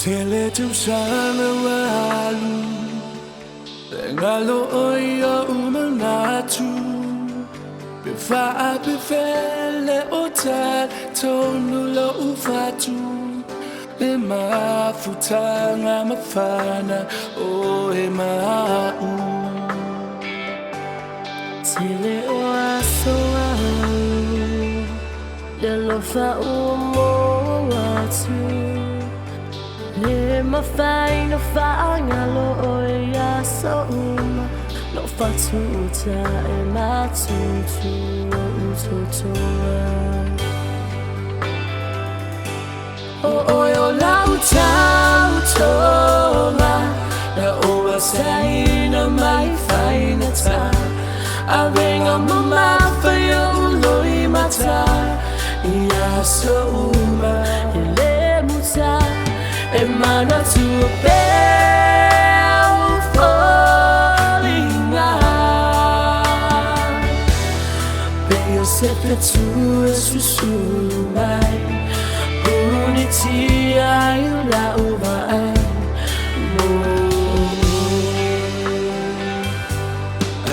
Tele tu sana walu ngalo oyo umanatu befa befele ota tonulo ufatu emafutanga mafana o emau Tele oaso Lelo fa umo watu Le mafai no fa ngalo oya so no fa tuta e matutu utotoa O oyo lauta utoma Na owa sai na mai fai na ta Avenga mama fa yo loi mata Ia so uma ele muta Emana to a bell falling out. Be yourself to a susumai. Unity, I love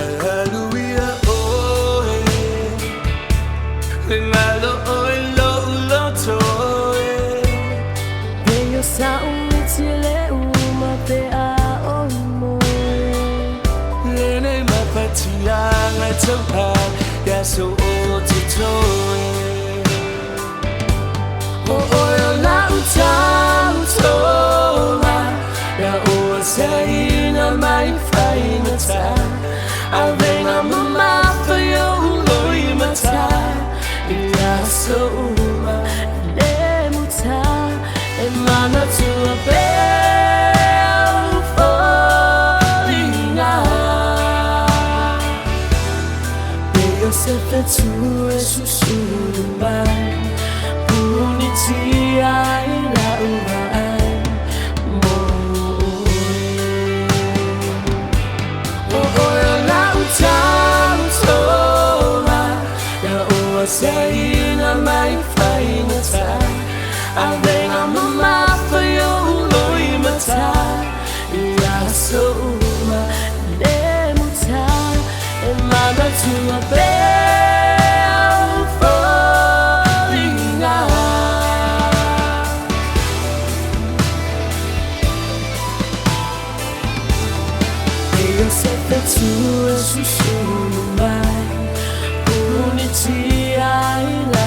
Hallelujah, oh, ngalo lo to Sound tile uma pe a omo Lene mapatia ngatopa ya so otito O oyo la utama Ya o saina mai faina ta Avenga mama fa yo loi mata Ya so uma Emana to a bell falling out. Be yourself to a susumai Unity I love Oh la utama Ya o saina mai faina ta Avenga mama fa yo loi mata Ya so uma Le muta Emana to a bell falling out Be yourself to a susumai Unity I love